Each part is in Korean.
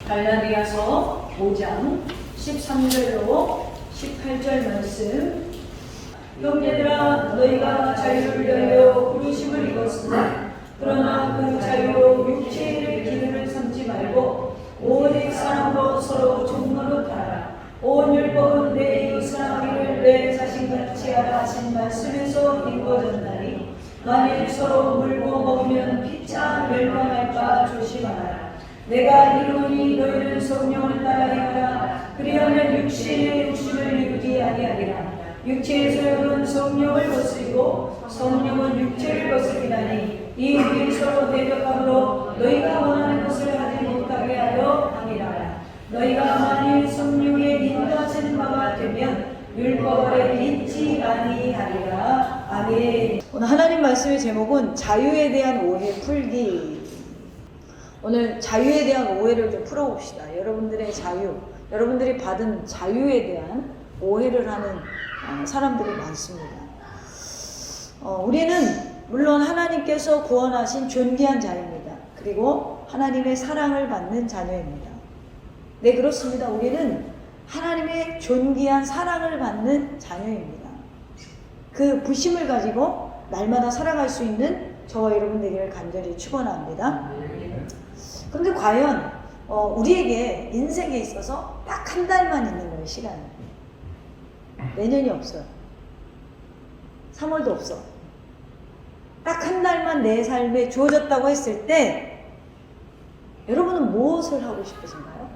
갈라디아서 5장 13절로 18절 말씀. 형제들아, 너희가 자유를 위하여 부르심을 입었으나 그러나 그 자유로 육체의 기능을 삼지 말고 오직 사랑으로 서로 종노릇하라. 온 율법은 내 이웃 사랑하기를 내 자신같이 하라 하신 말씀에서 이루어졌나니 만일 서로 물고 먹으면 피차 멸망할까 조심하라. 내가 이루니 너희는 성령을 따라 행하라. 그리하면 육신의 욕심을 이루지 아니하리라. 육체의 소욕은 성령을 거스리고 성령은 육체를 거스리나니 이 둘이 서로 대적함으로 너희가 원하는 것을 하지 못하게 하려 함이라. 너희가 만일 성령의 인도하시는 바가 되면 율법 아래 있지 아니하리라. 아멘. 오늘 하나님 말씀의 제목은 자유에 대한 오해 풀기. 오늘 자유에 대한 오해를 좀 풀어봅시다. 여러분들의 자유, 여러분들이 받은 자유에 대한 오해를 하는 사람들이 많습니다. 우리는 물론 하나님께서 구원하신 존귀한 자입니다. 그리고 하나님의 사랑을 받는 자녀입니다. 네, 그렇습니다. 우리는 하나님의 존귀한 사랑을 받는 자녀입니다. 그 부심을 가지고 날마다 살아갈 수 있는 저와 여러분 되기를 간절히 축원합니다. 그런데 과연 우리에게 인생에 있어서 딱 한 달만 있는 거예요, 시간은. 내년이 없어요. 3월도 없어. 딱 한 달만 내 삶에 주어졌다고 했을 때 여러분은 무엇을 하고 싶으신가요?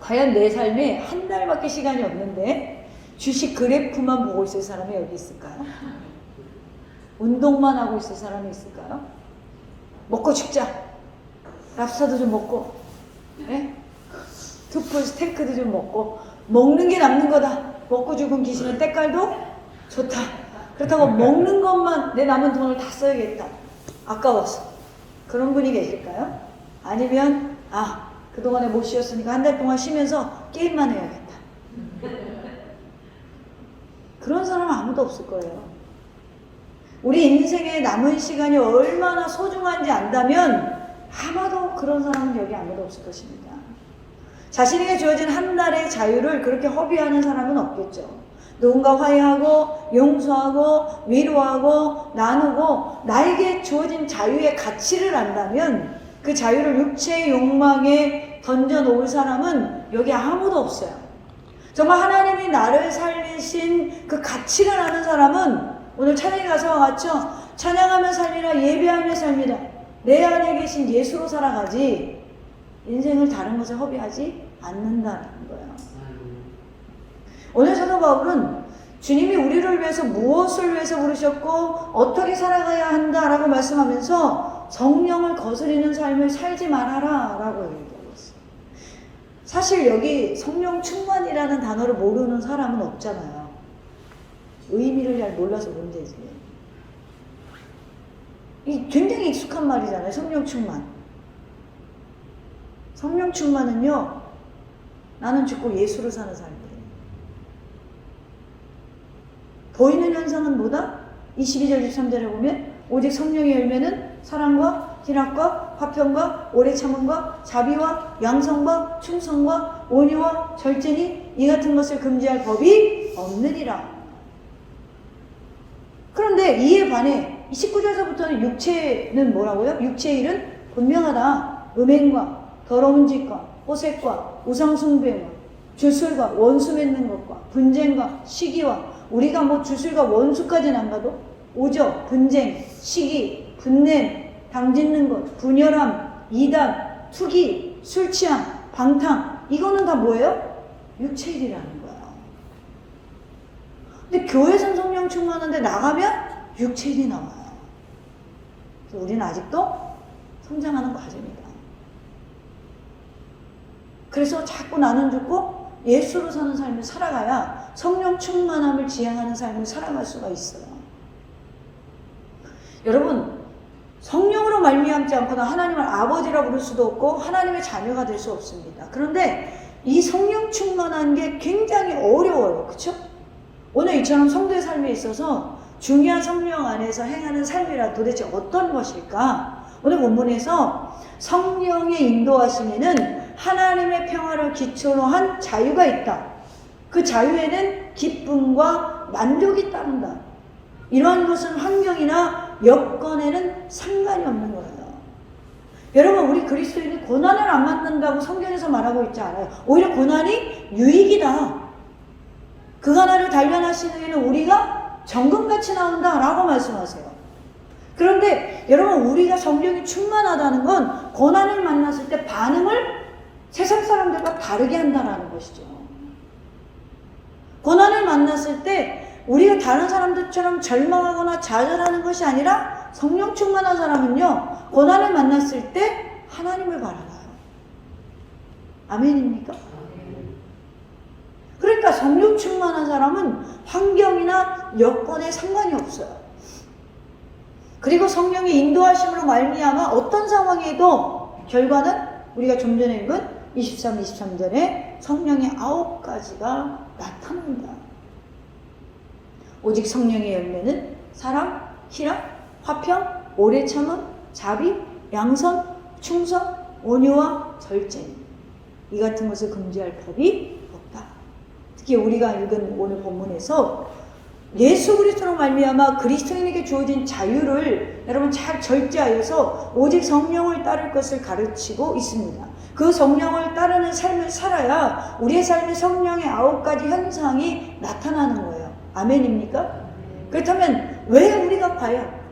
과연 내 삶에 한 달밖에 시간이 없는데 주식 그래프만 보고 있을 사람이 여기 있을까요? 운동만 하고 있을 사람이 있을까요? 먹고 죽자. 랍스터도 좀 먹고, 예? 투풀 스테이크도 좀 먹고, 먹는 게 남는 거다. 먹고 죽은 귀신은 때깔도 좋다. 그렇다고 먹는 것만 내 남은 돈을 다 써야겠다. 아까워서. 그런 분이 계실까요? 아니면 그동안에 못 쉬었으니까 한 달 동안 쉬면서 게임만 해야겠다. 그런 사람은 아무도 없을 거예요. 우리 인생에 남은 시간이 얼마나 소중한지 안다면 아마도 그런 사람은 여기 아무도 없을 것입니다. 자신에게 주어진 한 달의 자유를 그렇게 허비하는 사람은 없겠죠. 누군가 화해하고 용서하고 위로하고 나누고 나에게 주어진 자유의 가치를 안다면 그 자유를 육체의 욕망에 던져놓을 사람은 여기 아무도 없어요. 정말 하나님이 나를 살리신 그 가치를 아는 사람은 오늘 찬양의 가사와 같죠? 찬양하며 살리라, 예배하며 살리라. 내 안에 계신 예수로 살아가지 인생을 다른 것에 허비하지 않는다는 거예요. 오늘 사도 바울은 주님이 우리를 위해서 무엇을 위해서 부르셨고 어떻게 살아가야 한다라고 말씀하면서 성령을 거스리는 삶을 살지 말아라 라고 얘기하고 있어요. 사실 여기 성령 충만이라는 단어를 모르는 사람은 없잖아요. 의미를 잘 몰라서 문제지. 이 굉장히 익숙한 말이잖아요. 성령 충만. 성령 충만은요, 나는 죽고 예수로 사는 삶이에요. 보이는 현상은 뭐다? 22절 23절에 보면 오직 성령의 열매는 사랑과 희락과 화평과 오래 참음과 자비와 양성과 충성과 온유와 절제니 이 같은 것을 금지할 법이 없느니라. 그런데 이에 반해 19절서부터는 육체는 뭐라고요? 육체의 일은 분명하다. 음행과 더러운 짓과 호색과 우상숭배와 주술과 원수 맺는 것과 분쟁과 시기와 우리가 주술과 원수까지는 안 가도 오적, 분쟁, 시기, 분냄, 당짓는 것, 분열함, 이단, 투기, 술 취함, 방탕, 이거는 다 뭐예요? 육체의 일이라는 거예요. 근데 교회에서는 성령 충만한데 나가면 육체의 일이 나와요. 그래서 우리는 아직도 성장하는 과정이다. 그래서 자꾸 나는 죽고 예수로 사는 삶을 살아가야 성령 충만함을 지향하는 삶을 살아갈 수가 있어요. 여러분, 성령으로 말미암지 않고는 하나님을 아버지라 부를 수도 없고 하나님의 자녀가 될 수 없습니다. 그런데 이 성령 충만한 게 굉장히 어려워요. 그렇죠? 오늘 이처럼 성도의 삶에 있어서 중요한 성령 안에서 행하는 삶이라 도대체 어떤 것일까? 오늘 본문에서 성령의 인도하심에는 하나님의 평화를 기초로 한 자유가 있다. 그 자유에는 기쁨과 만족이 따른다. 이러한 것은 환경이나 여건에는 상관이 없는 거예요. 여러분, 우리 그리스도인은 고난을 안 만난다고 성경에서 말하고 있지 않아요. 오히려 고난이 유익이다. 그 고난을 단련하시는 이유는 우리가 정금같이 나온다라고 말씀하세요. 그런데 여러분, 우리가 성령이 충만하다는 건 고난을 만났을 때 반응을 세상 사람들과 다르게 한다는 것이죠. 고난을 만났을 때 우리가 다른 사람들처럼 절망하거나 좌절하는 것이 아니라 성령 충만한 사람은요, 고난을 만났을 때 하나님을 바라봐요. 아멘입니까? 그러니까 성령 충만한 사람은 환경이나 여건에 상관이 없어요. 그리고 성령의 인도하심으로 말미암아 어떤 상황에도 결과는 우리가 좀 전에 읽은 23, 23절에 성령의 9가지가 나타난다. 오직 성령의 열매는 사랑, 희락, 화평, 오래 참음, 자비, 양선, 충성, 온유와 절제니 이 같은 것을 금지할 법이 없다. 특히 우리가 읽은 오늘 본문에서 예수 그리스도로 말미암아 그리스도인에게 주어진 자유를 여러분 잘 절제하여서 오직 성령을 따를 것을 가르치고 있습니다. 그 성령을 따르는 삶을 살아야 우리의 삶에 성령의 9가지 현상이 나타나는 거예요. 아멘입니까? 그렇다면 왜 우리가 과연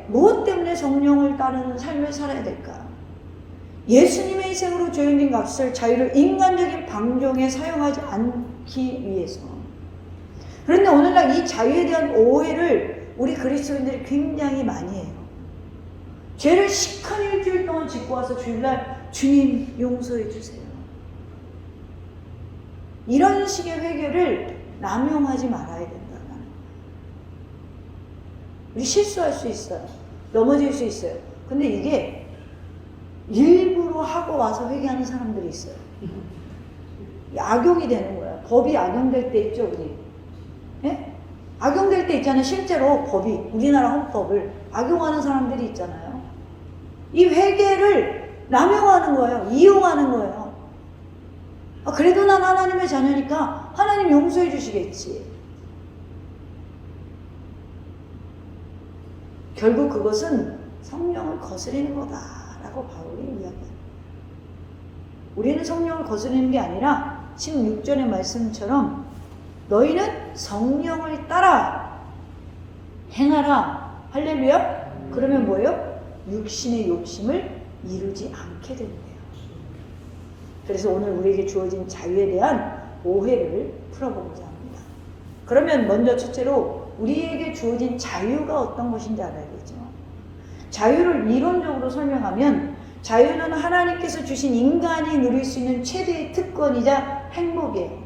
무엇 때문에 성령을 따르는 삶을 살아야 될까? 예수님의 희생으로 조용된 값을 자유를 인간적인 방종에 사용하지 않기 위해서. 그런데 오늘날 이 자유에 대한 오해를 우리 그리스도인들이 굉장히 많이 해요. 죄를 시큰 일주일 동안 짓고 와서 주일날 주님 용서해 주세요. 이런 식의 회개를 남용하지 말아야 된다는 거예요. 우리 실수할 수 있어요. 넘어질 수 있어요. 근데 이게 일부러 하고 와서 회개하는 사람들이 있어요. 악용이 되는 거야. 법이 악용될 때 있죠, 우리. 예? 악용될 때 있잖아요. 실제로 법이, 우리나라 헌법을 악용하는 사람들이 있잖아요. 이 회개를 남용하는 거예요. 이용하는 거예요. 그래도 난 하나님의 자녀니까 하나님 용서해 주시겠지. 결국 그것은 성령을 거스리는 거다라고 바울이 이야기합니다. 우리는 성령을 거스리는 게 아니라 16절의 말씀처럼 너희는 성령을 따라 행하라. 할렐루야. 그러면 뭐예요? 육신의 욕심을 이루지 않게 된대요. 그래서 오늘 우리에게 주어진 자유에 대한 오해를 풀어보고자 합니다. 그러면 먼저 첫째로 우리에게 주어진 자유가 어떤 것인지 알아야겠죠. 자유를 이론적으로 설명하면 자유는 하나님께서 주신 인간이 누릴 수 있는 최대의 특권이자 행복이에요.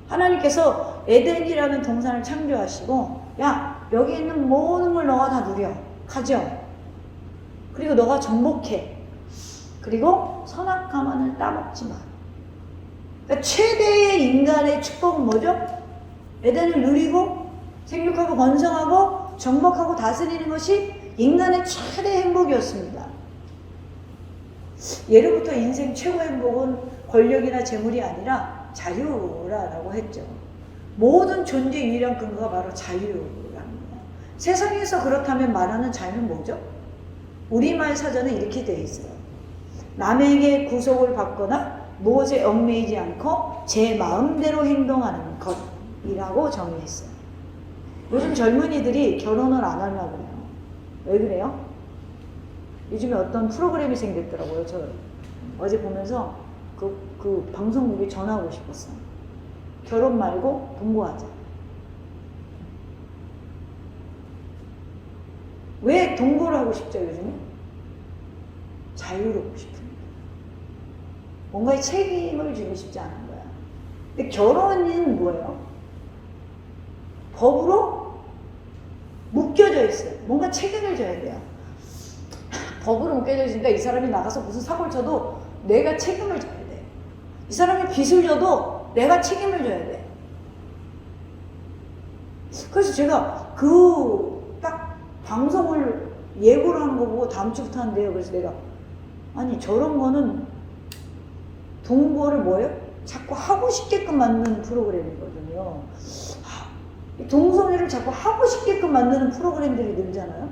하나님께서 에덴이라는 동산을 창조하시고 야, 여기 있는 모든 걸 너가 다 누려. 가져. 그리고 너가 정복해. 그리고 선악과만을 따먹지 마. 그러니까 최대의 인간의 축복은 뭐죠? 에덴을 누리고 생육하고 번성하고 정복하고 다스리는 것이 인간의 최대 행복이었습니다. 예로부터 인생 최고의 행복은 권력이나 재물이 아니라 자유라고 했죠. 모든 존재의 유일한 근거가 바로 자유랍니다. 세상에서 그렇다면 말하는 자유는 뭐죠? 우리말 사전에 이렇게 되어 있어요. 남에게 구속을 받거나 무엇에 얽매이지 않고 제 마음대로 행동하는 것이라고 정의했어요. 요즘 젊은이들이 결혼을 안 하려고 해요. 왜 그래요? 요즘에 어떤 프로그램이 생겼더라고요. 저 어제 보면서 그 방송국에 전화하고 싶었어요. 결혼 말고 동거하자. 왜 동거를 하고 싶죠, 요즘에? 자유롭고 싶습니다. 뭔가의 책임을 지고 싶지 않은 거야. 근데 결혼은 뭐예요? 법으로 묶여져 있어요. 뭔가 책임을 져야 돼요. 법으로 묶여져 있으니까 이 사람이 나가서 무슨 사고를 쳐도 내가 책임을 져야 돼. 이 사람이 빚을 져도 내가 책임을 져야 돼. 그래서 제가 그 딱 방송을 예고를 하는 거 보고 다음 주부터 한대요. 그래서 내가 아니 저런 거는 동거를 뭐예요? 자꾸 하고 싶게끔 만드는 프로그램이거든요. 동성애를 자꾸 하고 싶게끔 만드는 프로그램들이 늘잖아요.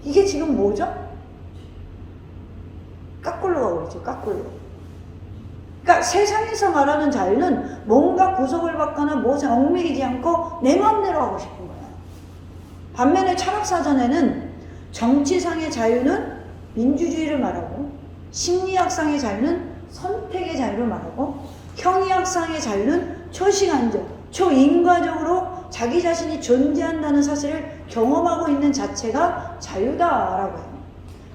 이게 지금 뭐죠? 까꿀로 가고 있죠. 까꿀로. 그러니까 세상에서 말하는 자유는 뭔가 구속을 받거나 무엇에 얽매이지 않고 내 마음대로 하고 싶은 거야. 반면에 철학사전에는 정치상의 자유는 민주주의를 말하고, 심리학상의 자유는 선택의 자유를 말하고, 형이학상의 자유는 초시간적, 초인과적으로 자기 자신이 존재한다는 사실을 경험하고 있는 자체가 자유다라고 해요.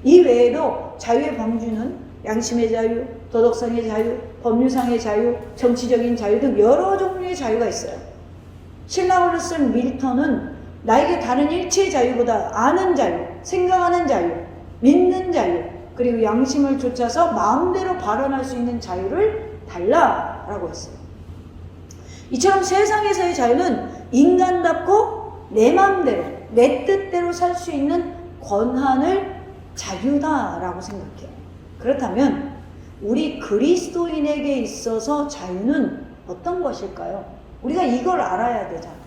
이 외에도 자유의 범주는 양심의 자유, 도덕상의 자유, 법률상의 자유, 정치적인 자유 등 여러 종류의 자유가 있어요. 신라어를 쓴 밀턴은 나에게 다른 일체의 자유보다 아는 자유, 생각하는 자유, 믿는 자유, 그리고 양심을 쫓아서 마음대로 발언할 수 있는 자유를 달라라고 했어요. 이처럼 세상에서의 자유는 인간답고 내 마음대로, 내 뜻대로 살 수 있는 권한을 자유다라고 생각해요. 그렇다면 우리 그리스도인에게 있어서 자유는 어떤 것일까요? 우리가 이걸 알아야 되잖아요.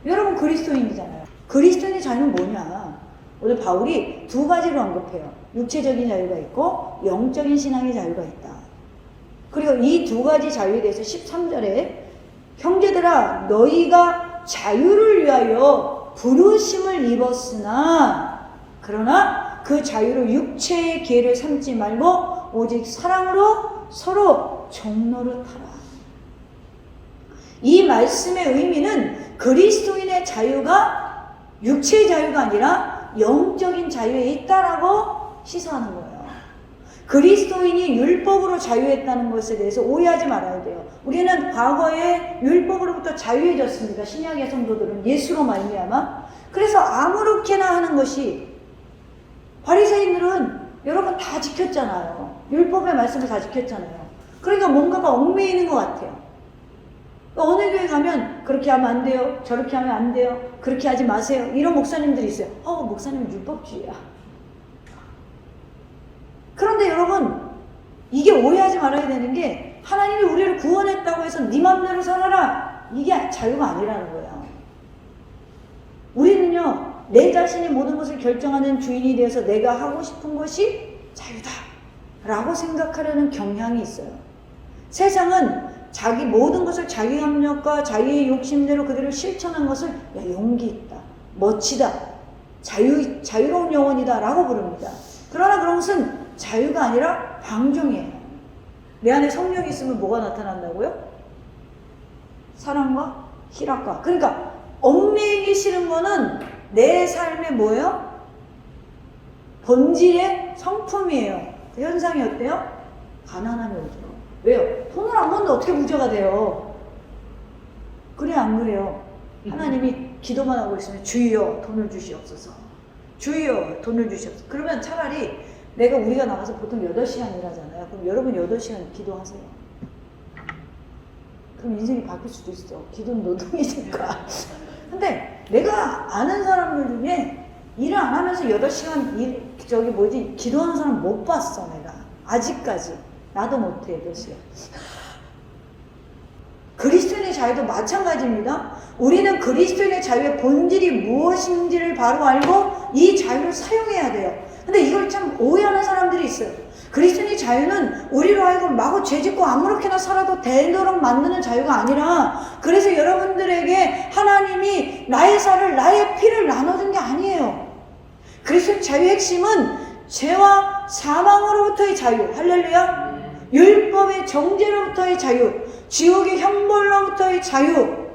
여러분 그리스도인이잖아요. 그리스도인의 자유는 뭐냐? 오늘 바울이 두 가지로 언급해요. 육체적인 자유가 있고 영적인 신앙의 자유가 있다. 그리고 이 두 가지 자유에 대해서 13절에 형제들아 너희가 자유를 위하여 부르심을 입었으나 그러나 그 자유로 육체의 기회를 삼지 말고 오직 사랑으로 서로 종노릇하라. 이 말씀의 의미는 그리스도인의 자유가 육체의 자유가 아니라 영적인 자유에 있다라고 시사하는 거예요. 그리스도인이 율법으로 자유했다는 것에 대해서 오해하지 말아야 돼요. 우리는 과거에 율법으로부터 자유해졌습니다. 신약의 성도들은 예수로 말미암아. 그래서 아무렇게나 하는 것이 바리새인들은 여러분 다 지켰잖아요. 율법의 말씀을 다 지켰잖아요. 그러니까 뭔가가 얽매이는 것 같아요. 어느 교회 가면 그렇게 하면 안 돼요. 저렇게 하면 안 돼요. 그렇게 하지 마세요. 이런 목사님들이 있어요. 목사님은 율법주의야. 그런데 여러분 이게 오해하지 말아야 되는 게 하나님이 우리를 구원했다고 해서 네 맘대로 살아라. 이게 자유가 아니라는 거예요. 우리는요. 내 자신이 모든 것을 결정하는 주인이 되어서 내가 하고 싶은 것이 자유다 라고 생각하려는 경향이 있어요. 세상은 자기 모든 것을 자기 협력과 자기의 욕심대로 그대로 실천한 것을 용기 있다, 멋지다, 자유로운 영혼이다 라고 부릅니다. 그러나 그런 것은 자유가 아니라 방종이에요. 내 안에 성령이 있으면 뭐가 나타난다고요? 사랑과 희락과. 그러니까 얽매이기 싫은 거는 내 삶의 뭐예요? 본질의 성품이에요. 그 현상이 어때요? 가난함이 오죠. 왜요? 돈을 안 버는데 어떻게 부자가 돼요? 그래 안 그래요? 하나님이 기도만 하고 있으면 주여 돈을 주시옵소서. 주여 돈을 주시옵소서. 그러면 차라리 우리가 나가서 보통 8시간 일하잖아요. 그럼 여러분 8시간 기도하세요. 그럼 인생이 바뀔 수도 있어. 기도는 노동이니까. 근데 내가 아는 사람들 중에 일을 안 하면서 8시간 기도하는 사람 못 봤어, 내가. 아직까지. 나도 못해, 8시간. 그리스도인의 자유도 마찬가지입니다. 우리는 그리스도인의 자유의 본질이 무엇인지를 바로 알고 이 자유를 사용해야 돼요. 근데 이걸 참 오해하는 사람들이 있어요. 그리스도인의 자유는 우리로 하여금 마구 죄짓고 아무렇게나 살아도 되도록 만드는 자유가 아니라, 그래서 여러분들에게 하나님이 나의 살을, 나의 피를 나눠준 게 아니에요. 그리스도의 자유의 핵심은 죄와 사망으로부터의 자유, 할렐루야, 율법의 정죄로부터의 자유, 지옥의 형벌로부터의 자유,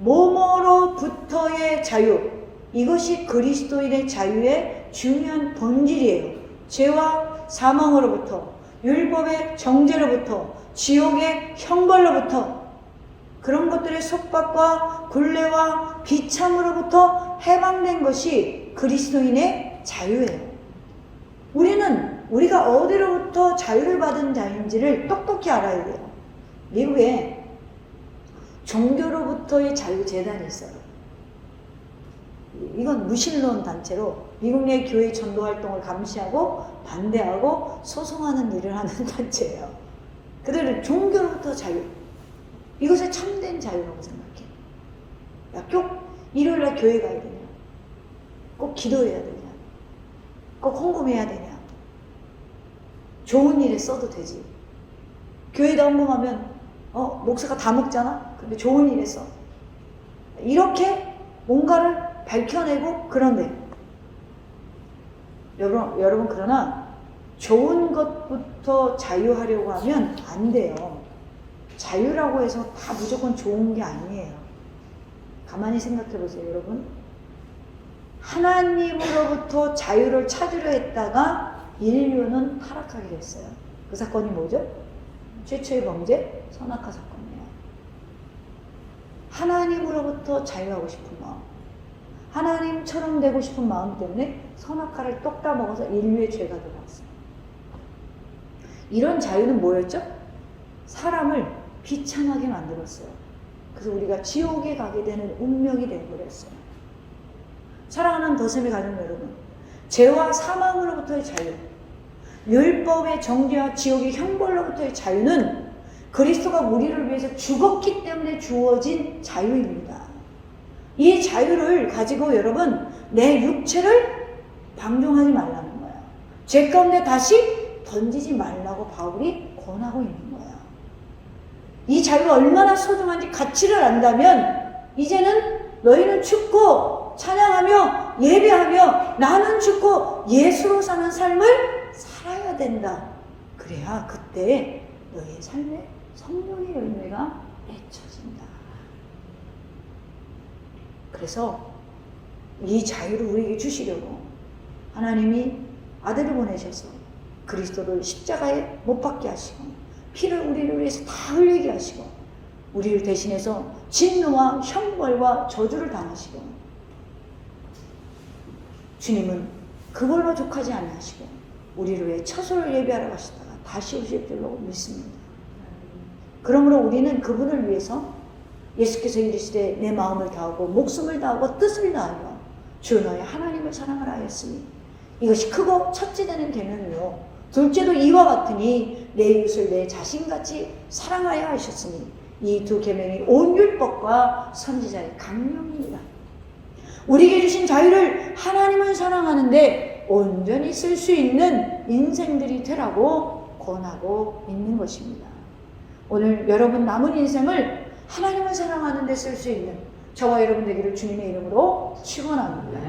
몸으로부터의 자유, 이것이 그리스도인의 자유의 중요한 본질이에요. 죄와 사망으로부터, 율법의 정죄로부터, 지옥의 형벌로부터, 그런 것들의 속박과 굴레와 비참으로부터 해방된 것이 그리스도인의 자유예요. 우리가 어디로부터 자유를 받은 자인지를 똑똑히 알아야 돼요. 미국에 종교로부터의 자유재단이 있어요. 이건 무신론 단체로 미국 내 교회 전도 활동을 감시하고 반대하고 소송하는 일을 하는 단체예요. 그들은 종교로부터 자유, 이것을 참된 자유라고 생각해. 야, 꼭 일요일날 교회 가야 되냐? 꼭 기도해야 되냐? 꼭 헌금해야 되냐? 좋은 일에 써도 되지. 교회다 헌금하면 목사가 다 먹잖아? 근데 좋은 일에 써. 이렇게 뭔가를 밝혀내고 그런데 여러분 그러나 좋은 것부터 자유하려고 하면 안 돼요. 자유라고 해서 다 무조건 좋은 게 아니에요. 가만히 생각해 보세요, 여러분. 하나님으로부터 자유를 찾으려 했다가 인류는 타락하게 됐어요. 그 사건이 뭐죠? 최초의 범죄, 선악과 사건이에요. 하나님으로부터 자유하고 싶은 마음, 하나님처럼 되고 싶은 마음 때문에 선악과를 똑 따먹어서 인류의 죄가 들어왔어요. 이런 자유는 뭐였죠? 사람을 비참하게 만들었어요. 그래서 우리가 지옥에 가게 되는 운명이 되어버렸어요. 사랑하는 더셈의 가족 여러분, 죄와 사망으로부터의 자유, 율법의 정죄와 지옥의 형벌로부터의 자유는 그리스도가 우리를 위해서 죽었기 때문에 주어진 자유입니다. 이 자유를 가지고 여러분, 내 육체를 방종하지 말라는 거예요. 죄 가운데 다시 던지지 말라고 바울이 권하고 있는 거예요. 이 자유가 얼마나 소중한지 가치를 안다면 이제는 너희는 죽고 찬양하며 예배하며 나는 죽고 예수로 사는 삶을 살아야 된다. 그래야 그때 너희의 삶에 성령의 열매가 맺혀진다. 그래서 이 자유를 우리에게 주시려고 하나님이 아들을 보내셔서 그리스도를 십자가에 못 박게 하시고 피를 우리를 위해서 다 흘리게 하시고 우리를 대신해서 진노와 형벌과 저주를 당하시고 주님은 그걸로 족하지 아니하시고 우리를 위해 처소를 예비하러 가시다가 다시 오실 줄로 믿습니다. 그러므로 우리는 그분을 위해서 예수께서 이르시되 내 마음을 다하고 목숨을 다하고 뜻을 다하여 주 너의 하나님을 사랑하라 하였으니 이것이 크고 첫째 되는 계명이요 둘째도 이와 같으니 내 이웃을 내 자신같이 사랑하여 하셨으니 이 두 계명이 온 율법과 선지자의 강령입니다. 우리에게 주신 자유를 하나님을 사랑하는데 온전히 쓸 수 있는 인생들이 되라고 권하고 있는 것입니다. 오늘 여러분 남은 인생을 하나님을 사랑하는 데 쓸 수 있는 저와 여러분 되기를 주님의 이름으로 축원합니다.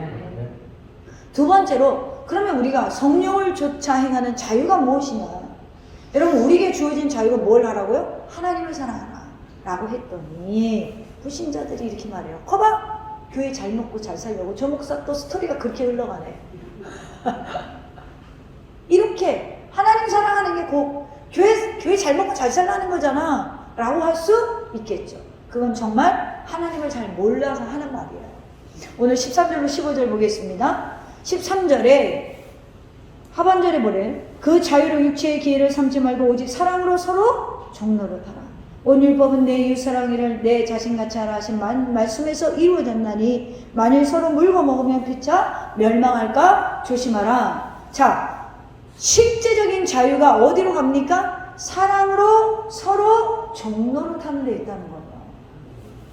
두 번째로 그러면 우리가 성령을 좇아 행하는 자유가 무엇이냐? 여러분 우리에게 주어진 자유가 뭘 하라고요? 하나님을 사랑하라 라고 했더니 불신자들이 이렇게 말해요. 거봐! 교회 잘 먹고 잘 살려고 저 목사 또 스토리가 그렇게 흘러가네. 이렇게 하나님 사랑하는 게 곧 교회 잘 먹고 잘 살라는 거잖아 라고 할 수 있겠죠. 그건 정말 하나님을 잘 몰라서 하는 말이에요. 오늘 13절로 15절 보겠습니다. 13절에 하반절에 뭐래? 그 자유로 육체의 기회를 삼지 말고 오직 사랑으로 서로 종노릇하라. 온 율법은 내 이웃사랑이를 내 자신같이 하라 하신 말씀에서 이루어졌나니 만일 서로 물고 먹으면 피차 멸망할까 조심하라. 자, 실제적인 자유가 어디로 갑니까? 사랑으로 서로 종노릇하는 데 있다는 거예요.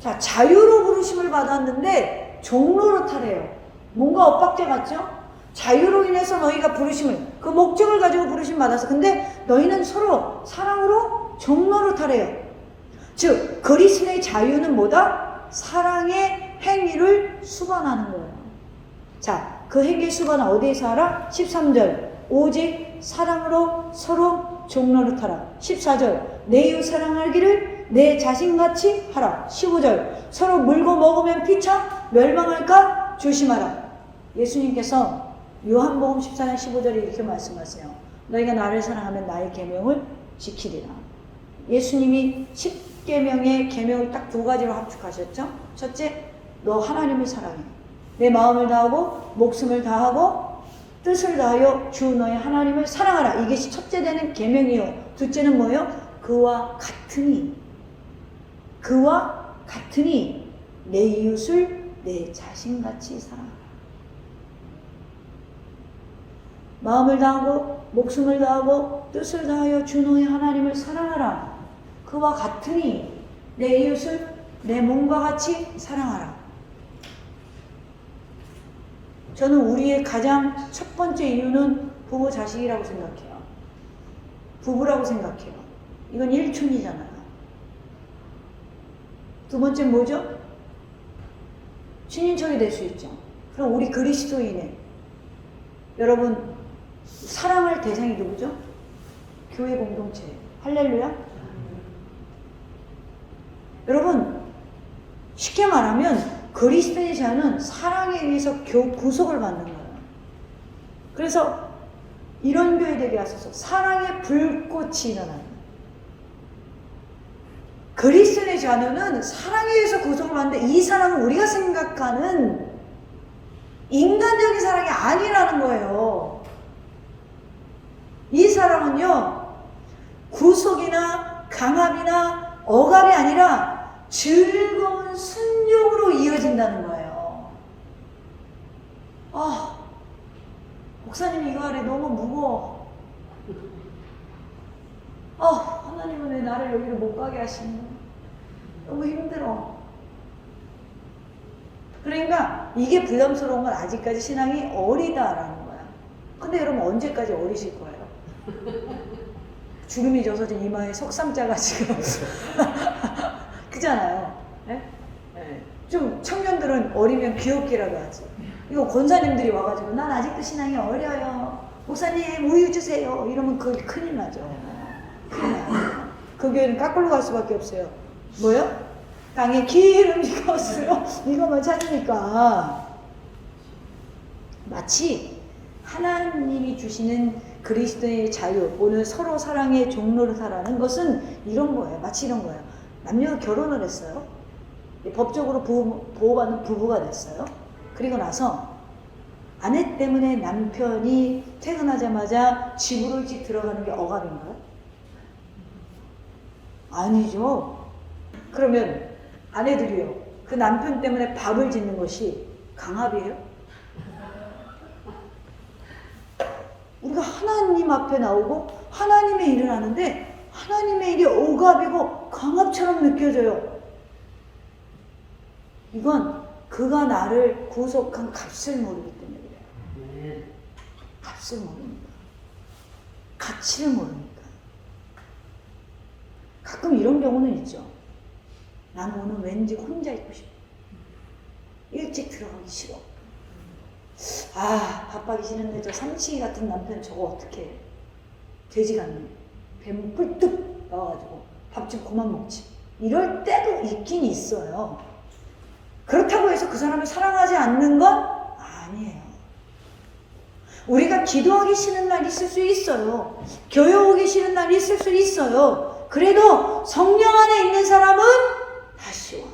자, 자유로 부르심을 받았는데 종노릇하래요. 뭔가 엇박자 같죠? 자유로 인해서 너희가 부르심을 그 목적을 가지고 부르심 받아서 근데 너희는 서로 사랑으로 종노릇하래요. 즉 그리스도의 자유는 뭐다? 사랑의 행위를 수반하는 거예요. 자, 그 행위의 수반은 어디에서 하라? 13절 오직 사랑으로 서로 종노릇하라. 14절 내 이웃 사랑하기를 내 자신같이 하라. 15절 서로 물고 먹으면 피차 멸망할까 조심하라. 예수님께서 요한복음 14장 15절에 이렇게 말씀하세요. 너희가 나를 사랑하면 나의 계명을 지키리라. 예수님이 10계명의 계명을 딱 두 가지로 합축하셨죠. 첫째, 너 하나님을 사랑해. 내 마음을 다하고 목숨을 다하고 뜻을 다하여 주 너의 하나님을 사랑하라. 이게 첫째 되는 계명이요. 둘째는 뭐예요? 그와 같으니 내 이웃을 내 자신같이 사랑하라. 마음을 다하고 목숨을 다하고 뜻을 다하여 주 너의 하나님을 사랑하라. 그와 같으니 내 이웃을 내 몸과 같이 사랑하라. 저는 우리의 가장 첫 번째 이유는 부모 자식이라고 생각해요. 부부라고 생각해요. 이건 일촌이잖아요. 두 번째 뭐죠? 친인척이 될 수 있죠. 그럼 우리 그리스도인의 여러분 사랑할 대상이 누구죠? 교회 공동체. 할렐루야. 여러분 쉽게 말하면 그리스도의 자는 사랑에 의해서 구속을 받는 거예요. 그래서 이런 교회 되게 하소서. 사랑의 불꽃이 일어나는 거예요. 그리스도의 자녀는 사랑에 의해서 구속을 받는데 이 사랑은 우리가 생각하는 인간적인 사랑이 아니라는 거예요. 이 사랑은요, 구속이나 강압이나 억압이 아니라 즐거운 순종으로 이어진다는 거예요. 아, 목사님 이거 하래 너무 무거워. 하나님은 왜 나를 여기로 못 가게 하시는 거야? 너무 힘들어. 그러니까 이게 부담스러운 건 아직까지 신앙이 어리다라는 거야. 근데 여러분 언제까지 어리실 거예요? 주름이 져서진 이마에 석삼자가 지금 그잖아요. 네? 네. 좀 청년들은 어리면 귀엽기라도 하지. 이거 권사님들이 와가지고 난 아직도 신앙이 어려요. 목사님 우유 주세요. 이러면 그게 큰일 나죠. 큰일 나요. 그 교회는 까꿀로 갈 수밖에 없어요. 뭐요? 땅에 기름이 없어요. 이거만 찾으니까 마치 하나님이 주시는 그리스도의 자유, 오늘 서로 사랑의 종로를 살아가는 것은 이런 거예요. 마치 이런 거예요. 남녀가 결혼을 했어요. 법적으로 보호받는 부부가 됐어요. 그리고 나서 아내 때문에 남편이 퇴근하자마자 집으로 일찍 들어가는 게 억압인가요? 아니죠. 그러면 아내들이요, 그 남편 때문에 밥을 짓는 것이 강압이에요? 우리가 하나님 앞에 나오고 하나님의 일을 하는데 하나님의 일이 억압이고 강압처럼 느껴져요. 이건 그가 나를 구속한 값을 모르기 때문에 그래요. 값을 모르니까. 가치를 모르니까. 가끔 이런 경우는 있죠. 나는 오늘 왠지 혼자 있고 싶어. 일찍 들어가기 싫어. 밥하기 싫은데 저 삼치기 같은 남편 저거 어떻게 해? 돼지 같네. 배문 뿔뚝 나와가지고 밥 좀 그만 먹지. 이럴 때도 있긴 있어요. 그렇다고 해서 그 사람을 사랑하지 않는 건 아니에요. 우리가 기도하기 싫은 날 있을 수 있어요. 교회 오기 싫은 날 있을 수 있어요. 그래도 성령 안에 있는 사람은 다시 와.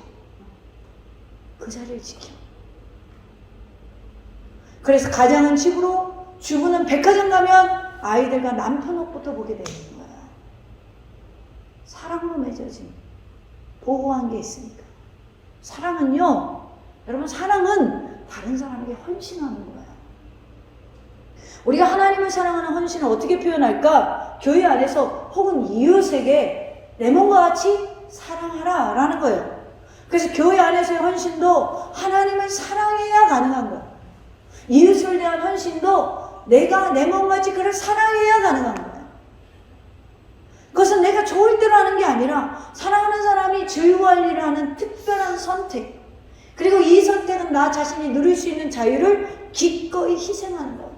그 자리를 지켜. 그래서 가장은 집으로, 주부는 백화점 가면 아이들과 남편 옷부터 보게 되는 거야. 사랑으로 맺어진 보호한 게 있으니까. 사랑은요, 여러분 사랑은 다른 사람에게 헌신하는 거예요. 우리가 하나님을 사랑하는 헌신을 어떻게 표현할까? 교회 안에서 혹은 이웃에게 내 몸과 같이 사랑하라 라는 거예요. 그래서 교회 안에서의 헌신도 하나님을 사랑해야 가능한 거예요. 이웃을 대한 헌신도 내가 내 몸같이 그를 사랑해야 가능한 거예요. 그것은 내가 좋을 대로 하는 게 아니라 사랑하는 사람이 즐거워할 일을 하는 특별한 선택. 그리고 이 선택은 나 자신이 누릴 수 있는 자유를 기꺼이 희생하는 거예요.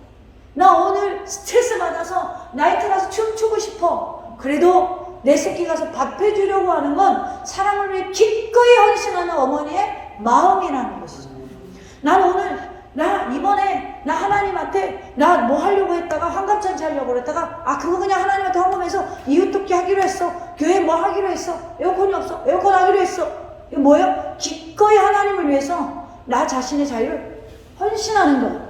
나 오늘 스트레스 받아서 나이트 가서 춤추고 싶어. 그래도 내 새끼 가서 밥 해주려고 하는 건 사랑을 위해 기꺼이 헌신하는 어머니의 마음이라는 것이죠. 난 오늘 이번에 하나님한테 나 뭐 하려고 했다가 환갑잔치 하려고 그랬다가 그거 그냥 하나님한테 헌금해서 이웃돕기 하기로 했어. 교회 뭐 하기로 했어. 에어컨이 없어. 에어컨 하기로 했어. 이거 뭐예요? 기꺼이 하나님을 위해서 나 자신의 자유를 헌신하는 거야.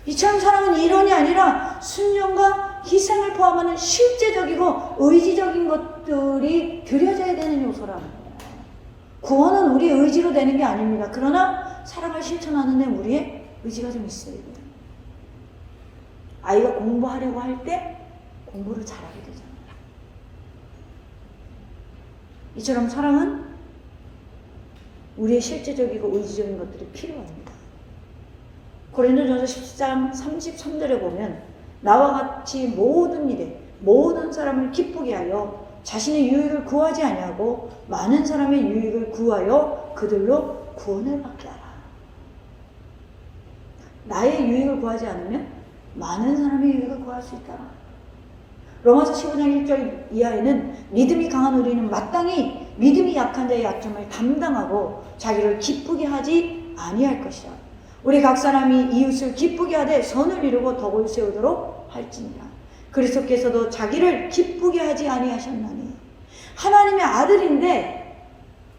이처럼 사랑은 이론이 아니라 순종과 희생을 포함하는 실제적이고 의지적인 것들이 들여져야 되는 요소라는 거예요. 구원은 우리 의지로 되는 게 아닙니다. 그러나 사랑을 실천하는 데 우리의 의지가 좀 있어야 돼요. 아이가 공부하려고 할 때 공부를 잘하게 되잖아요. 이처럼 사랑은 우리의 실제적이고 의지적인 것들이 필요합니다. 고린도전서 10장 33절에 보면 나와 같이 모든 일에 모든 사람을 기쁘게 하여 자신의 유익을 구하지 아니하고 많은 사람의 유익을 구하여 그들로 구원을 받게 하라. 나의 유익을 구하지 않으면 많은 사람의 유익을 구할 수 있다. 로마서 15장 1절 이하에는 믿음이 강한 우리는 마땅히 믿음이 약한 자의 약점을 담당하고 자기를 기쁘게 하지 아니할 것이라. 우리 각 사람이 이웃을 기쁘게 하되 선을 이루고 덕을 세우도록 할지니라. 그리스도께서도 자기를 기쁘게 하지 아니하셨나니. 하나님의 아들인데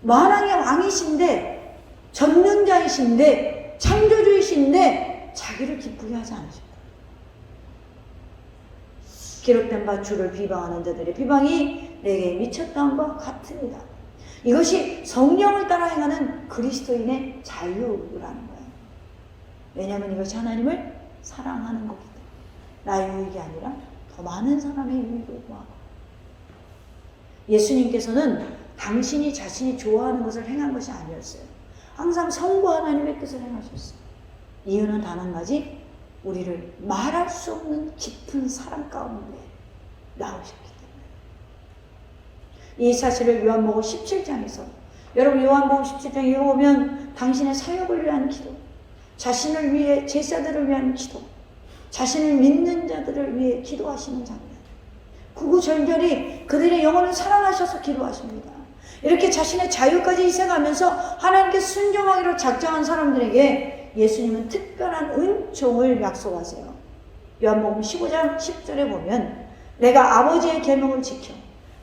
만왕의 왕이신데 전능자이신데 창조주이신데 자기를 기쁘게 하지 않으셨다. 기록된 바 주를 비방하는 자들의 비방이 내게 미쳤다함과 같습니다. 이것이 성령을 따라 행하는 그리스도인의 자유라는 거예요. 왜냐하면 이것이 하나님을 사랑하는 거기 때문에. 나의 유익이 아니라 더 많은 사람의 유익을 구하고. 예수님께서는 당신이 자신이 좋아하는 것을 행한 것이 아니었어요. 항상 성부 하나님의 뜻을 행하셨어요. 이유는 단 한 가지, 우리를 말할 수 없는 깊은 사랑 가운데 나오셨기 때문에. 이 사실을 요한복음 17장에서, 여러분 요한복음 17장 읽어보면 당신의 사역을 위한 기도, 자신을 위해 제사들을 위한 기도, 자신을 믿는 자들을 위해 기도하시는 장면, 구구절절히 그들의 영혼을 사랑하셔서 기도하십니다. 이렇게 자신의 자유까지 희생하면서 하나님께 순종하기로 작정한 사람들에게 예수님은 특별한 은총을 약속하세요. 요한복음 15장 10절에 보면 내가 아버지의 계명을 지켜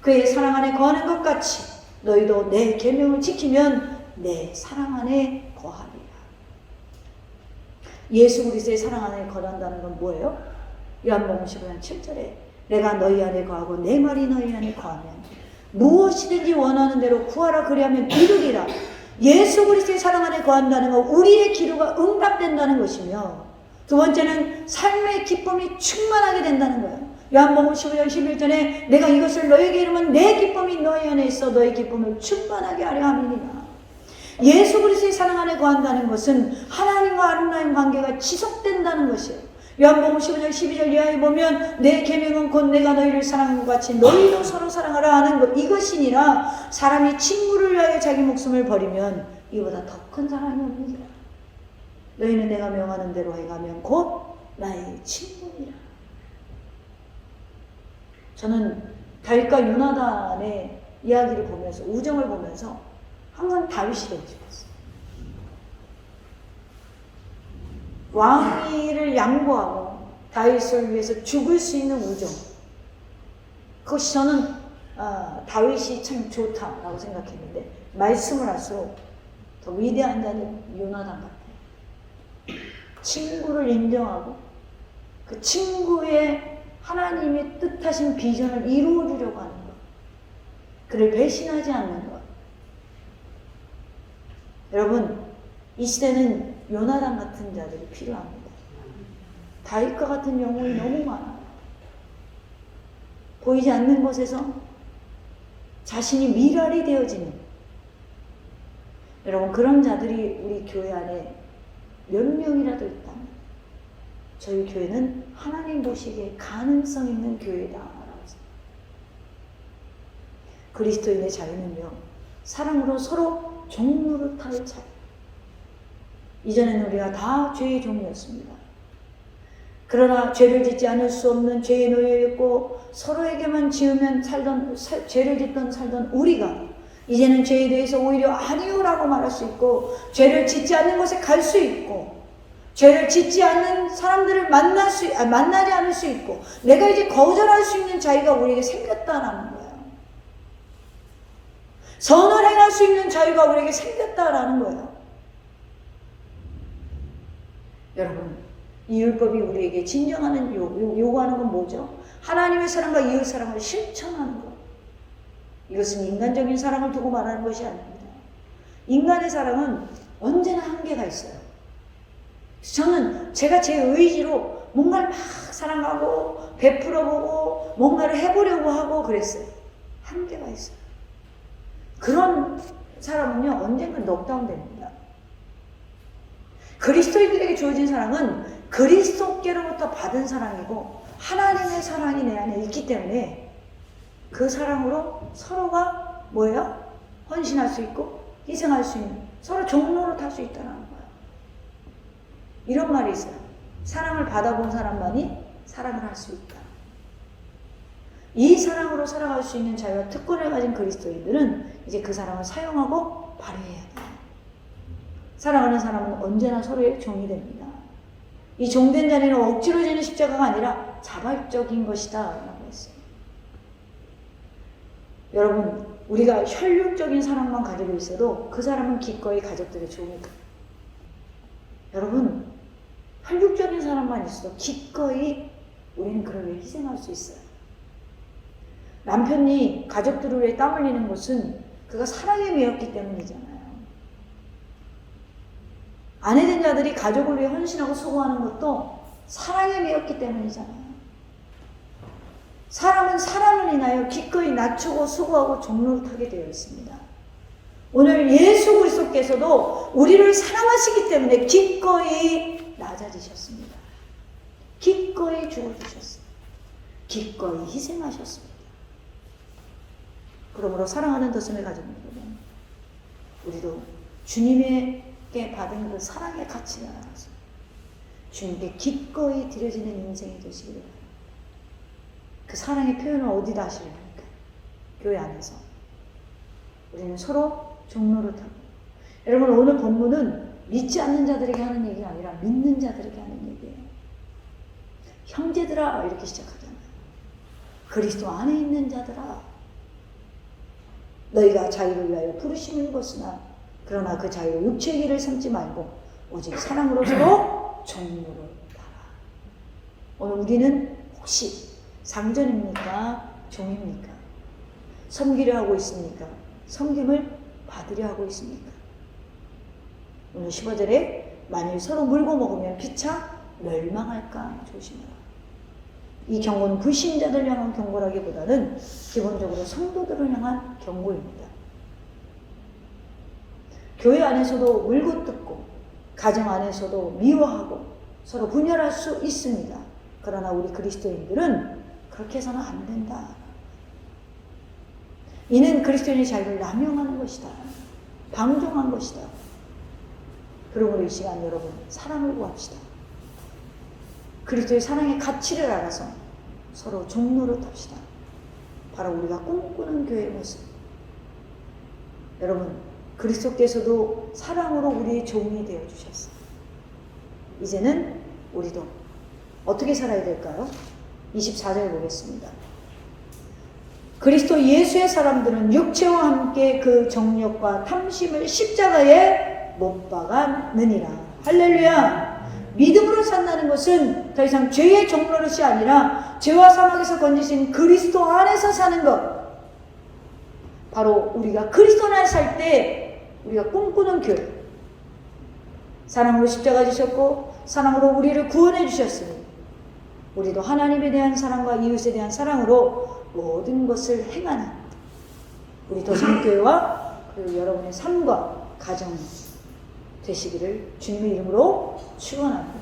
그의 사랑 안에 거하는 것 같이 너희도 내 계명을 지키면 내 사랑 안에 거하리라. 예수 그리스도의 사랑 안에 거한다는 건 뭐예요? 요한복음 15장 7절에 내가 너희 안에 거하고 내 말이 너희 안에 거하면 무엇이든지 원하는 대로 구하라 그리하면 이루리라. 예수 그리스도의 사랑 안에 거한다는 건 우리의 기도가 응답된다는 것이며, 두 번째는 삶의 기쁨이 충만하게 된다는 거예요. 요한복음 15장 11절에 내가 이것을 너에게 이루면 내 기쁨이 너희 안에 있어 너희 기쁨을 충만하게 하려 함이니라. 예수 그리스도의 사랑 안에 거한다는 것은 하나님과 아름다운 관계가 지속된다는 것이에요. 요한복음 15장 12절 이하에 보면 내 계명은 곧 내가 너희를 사랑한 것 같이 너희도 서로 사랑하라 하는 것, 이것이니라. 사람이 친구를 위하여 자기 목숨을 버리면 이보다 더 큰 사랑이 없느니라. 너희는 내가 명하는 대로 행하면 곧 나의 친구니라. 저는 다윗과 요나단의 이야기를 보면서, 우정을 보면서 항상 다윗이 되고 싶었어요. 왕위를 양보하고 다윗을 위해서 죽을 수 있는 우정, 그것이 저는 다윗이 참 좋다라고 생각했는데, 말씀을 할수록 더 위대한 자는 요나단 같아요. 친구를 인정하고 그 친구의 하나님의 뜻하신 비전을 이루어주려고 하는 것, 그를 배신하지 않는 것. 여러분, 이 시대는 요나단 같은 자들이 필요합니다. 다윗과 같은 영혼이 너무 많아요. 보이지 않는 곳에서 자신이 미랄이 되어지는, 여러분, 그런 자들이 우리 교회 안에 몇 명이라도 있다면 저희 교회는 하나님 보시기에 가능성 있는 교회다라고 생각합니다. 그리스도인의 자유는요, 사랑으로 서로 종노릇할 자유. 이전에는 우리가 다 죄의 종이었습니다. 그러나 죄를 짓지 않을 수 없는 죄에 놓여있고 서로에게만 지으면 죄를 짓던 살던 우리가 이제는 죄에 대해서 오히려 아니요라고 말할 수 있고, 죄를 짓지 않는 곳에 갈 수 있고, 죄를 짓지 않는 사람들을 만나지 않을 수 있고, 내가 이제 거절할 수 있는 자유가 우리에게 생겼다라는 거예요. 선을 행할 수 있는 자유가 우리에게 생겼다라는 거예요. 여러분, 이 율법이 우리에게 진정하는 요구하는 건 뭐죠? 하나님의 사랑과 이웃 사랑을 실천하는 것. 이것은 인간적인 사랑을 두고 말하는 것이 아닙니다. 인간의 사랑은 언제나 한계가 있어요. 저는 제가 제 의지로 뭔가를 막 사랑하고 베풀어보고 뭔가를 해보려고 하고 그랬어요. 한계가 있어요. 그런 사람은요, 언젠가 넉다운 됩니다. 그리스도인들에게 주어진 사랑은 그리스도께로부터 받은 사랑이고 하나님의 사랑이 내 안에 있기 때문에 그 사랑으로 서로가 뭐예요? 헌신할 수 있고 희생할 수 있는, 서로 종로를 탈 수 있다는 거예요. 이런 말이 있어요. 사랑을 받아본 사람만이 사랑을 할 수 있다. 이 사랑으로 살아갈 수 있는 자유와 특권을 가진 그리스도인들은 이제 그 사랑을 사용하고 발휘해야 돼요. 사랑하는 사람은 언제나 서로의 종이 됩니다. 이 종된 자리는 억지로 지는 십자가가 아니라 자발적인 것이다 라고 했어요. 여러분, 우리가 혈육적인 사랑만 가지고 있어도 그 사람은 기꺼이 가족들의 종이 돼요. 여러분, 혈육적인 사람만 있어도 기꺼이 우리는 그를 위해 희생할 수 있어요. 남편이 가족들을 위해 땀 흘리는 것은 그가 사랑에 매였기 때문이잖아요. 아내된 자들이 가족을 위해 헌신하고 수고하는 것도 사랑에 매였기 때문이잖아요. 사람은 사랑을 인하여 기꺼이 낮추고 수고하고 종로를 타게 되어 있습니다. 오늘 예수 그리스도께서도 우리를 사랑하시기 때문에 기꺼이 낮아지셨습니다. 기꺼이 죽어주셨어요. 기꺼이 희생하셨습니다. 그러므로 사랑하는 덧셈을 가진 여러분, 우리도 주님에게 받은 그 사랑의 가치를 알아서 주님께 기꺼이 드려지는 인생이 되시기를 바랍니다. 그 사랑의 표현을 어디다 하시려니까? 교회 안에서. 우리는 서로 종로를 타고. 여러분, 오늘 본문은 믿지 않는 자들에게 하는 얘기가 아니라 믿는 자들에게 하는 얘기예요. 형제들아 이렇게 시작하잖아요. 그리스도 안에 있는 자들아, 너희가 자유를 위하여 부르심을 입었으나 그러나 그 자유를 육체의 길을 삼지 말고 오직 사랑으로 서로 종로를 따라. 오늘 우리는 혹시 상전입니까? 종입니까? 섬기려 하고 있습니까? 섬김을 받으려 하고 있습니까? 오늘 15절에 만일 서로 물고 먹으면 피차 멸망할까 조심하라. 이 경고는 불신자들 향한 경고라기보다는 기본적으로 성도들을 향한 경고입니다. 교회 안에서도 물고 뜯고 가정 안에서도 미워하고 서로 분열할 수 있습니다. 그러나 우리 그리스도인들은 그렇게 해서는 안 된다. 이는 그리스도인의 자유를 남용하는 것이다. 방종한 것이다. 그러므로 이 시간 여러분, 사랑을 구합시다. 그리스도의 사랑의 가치를 알아서 서로 종로를 탑시다. 바로 우리가 꿈꾸는 교회의 모습. 여러분, 그리스도께서도 사랑으로 우리의 종이 되어주셨어요. 이제는 우리도 어떻게 살아야 될까요? 24절 보겠습니다. 그리스도 예수의 사람들은 육체와 함께 그 정욕과 탐심을 십자가에 못 박았느니라. 할렐루야. 믿음으로 산다는 것은 더 이상 죄의 종노릇이 아니라 죄와 사망에서 건지신 그리스도 안에서 사는 것. 바로 우리가 그리스도 안에 살 때 우리가 꿈꾸는 교회. 사랑으로 십자가 지셨고 사랑으로 우리를 구원해 주셨으니 우리도 하나님에 대한 사랑과 이웃에 대한 사랑으로 모든 것을 행하는 우리 도성교회와 그리고 여러분의 삶과 가정 되시기를 주님의 이름으로 축원합니다.